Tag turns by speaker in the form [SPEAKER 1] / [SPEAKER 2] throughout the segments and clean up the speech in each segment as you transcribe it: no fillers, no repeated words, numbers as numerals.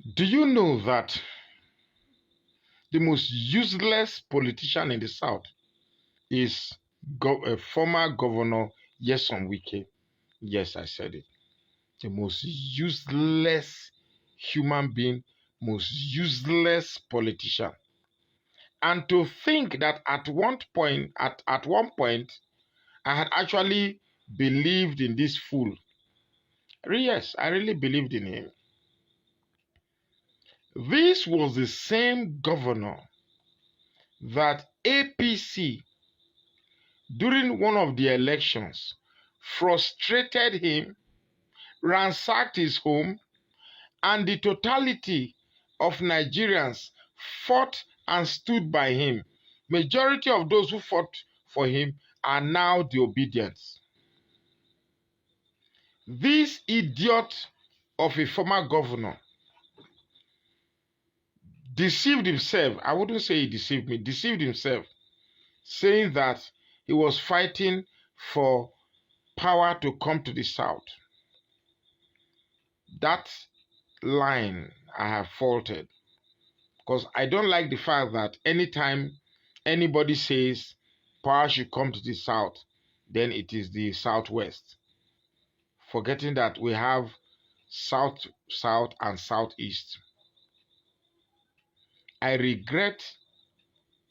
[SPEAKER 1] Do you know that the most useless politician in the South is a former governor, Yeson Wike? Yes, I said it. The most useless human being, most useless politician. And to think that at one point, I had actually believed in this fool. Yes, I really believed in him. This was the same governor that APC, during one of the elections, frustrated him, ransacked his home, and the totality of Nigerians fought and stood by him. Majority of those who fought for him are now the obedience. This idiot of a former governor deceived himself. I wouldn't say he deceived me, deceived himself, saying that he was fighting for power to come to the South. That line I have faulted, because I don't like the fact that anytime anybody says power should come to the South, then it is the Southwest, forgetting that we have South, South, and Southeast. I regret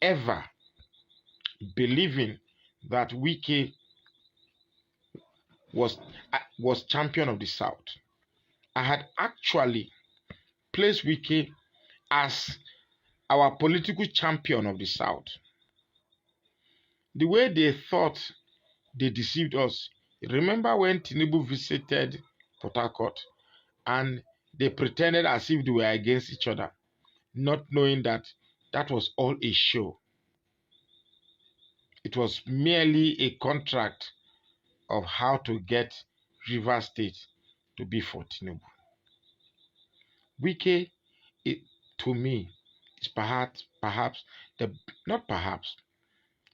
[SPEAKER 1] ever believing that Wike was champion of the South. I had actually placed Wike as our political champion of the South. The way they thought they deceived us. Remember when Tinubu visited Port Harcourt and they pretended as if they were against each other, not knowing that that was all a show. It was merely a contract of how to get Rivers State to be for Tinubu. Wike, to me, is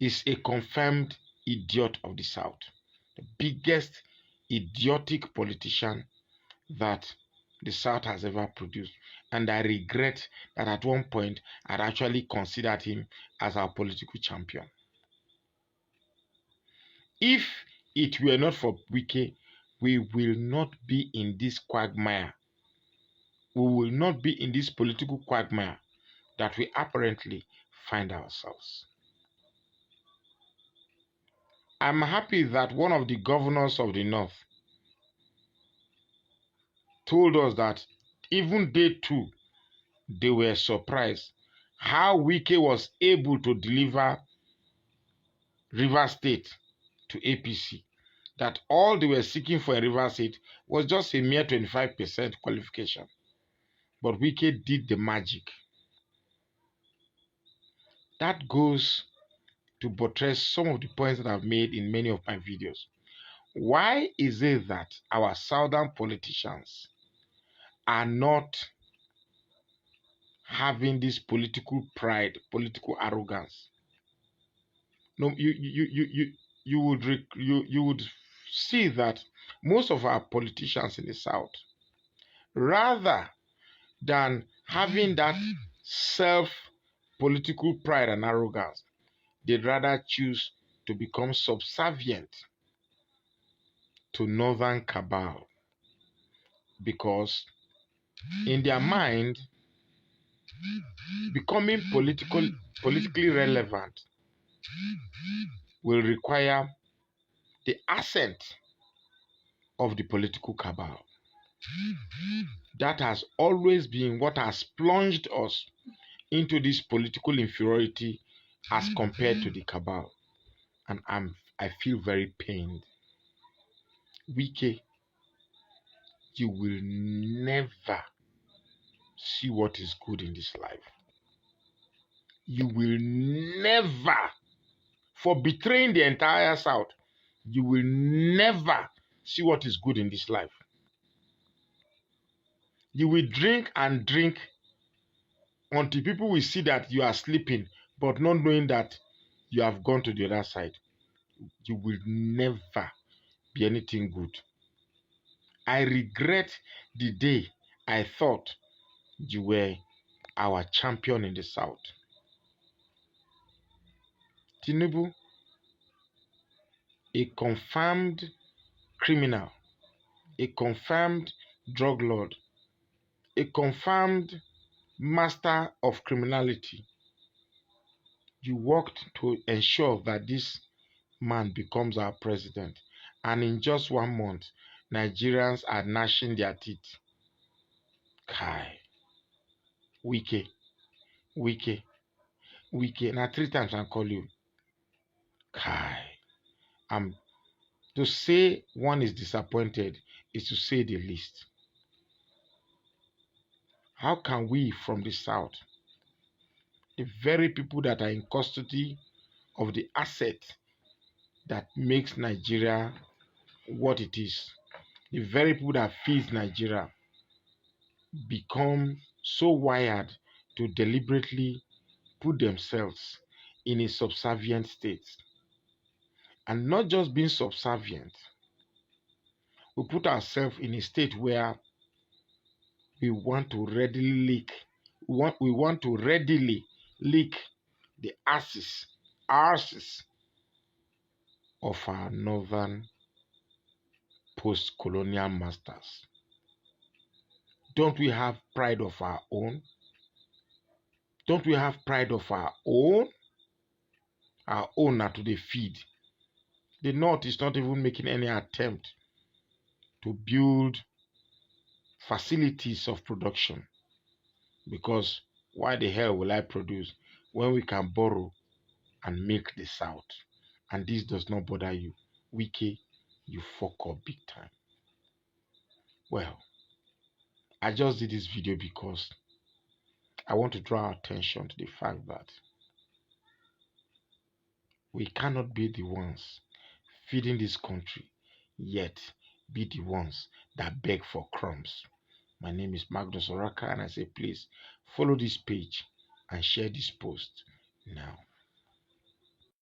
[SPEAKER 1] is a confirmed idiot of the South. The biggest idiotic politician that the South has ever produced. And I regret that at one point I'd actually considered him as our political champion. If it were not for Wike, we will not be in this quagmire. We will not be in this political quagmire that we apparently find ourselves. I'm happy that one of the governors of the North told us that even they too, they were surprised how Wike was able to deliver Rivers State to APC. That all they were seeking for in Rivers State was just a mere 25% qualification. But Wike did the magic. That goes to buttress some of the points that I've made in many of my videos. Why is it that our southern politicians are not having this political pride, political arrogance? No, you would see that most of our politicians in the South, rather than having that self-political pride and arrogance, they'd rather choose to become subservient to northern cabal, because in their mind, becoming politically relevant will require the assent of the political cabal. That has always been what has plunged us into this political inferiority as compared to the cabal. And I feel very pained. Wike, you will never see what is good in this life. You will never, for betraying the entire South, you will never see what is good in this life. You will drink and drink until people will see that you are sleeping, but not knowing that you have gone to the other side. You will never be anything good. I regret the day I thought You were our champion in the South. Tinubu, a confirmed criminal, a confirmed drug lord, a confirmed master of criminality. You worked to ensure that this man becomes our president. And in just 1 month, Nigerians are gnashing their teeth. Kai. Wike. Wike. Wike. Now 3 times I call you. Kai. To say one is disappointed is to say the least. How can we from the South, the very people that are in custody of the asset that makes Nigeria what it is, the very people that feeds Nigeria, become so wired to deliberately put themselves in a subservient state? And not just being subservient, we put ourselves in a state where we want to readily leak. We want to readily leak the asses of our northern post-colonial masters. Don't we have pride of our own? Don't we have pride of our own? Our own are to the feed. The North is not even making any attempt to build facilities of production, because why the hell will I produce when we can borrow and make the South? And this does not bother you. Wike, you fuck up big time. Well, I just did this video because I want to draw our attention to the fact that we cannot be the ones feeding this country, yet be the ones that beg for crumbs. My name is Magnus Oraka, and I say please follow this page and share this post now.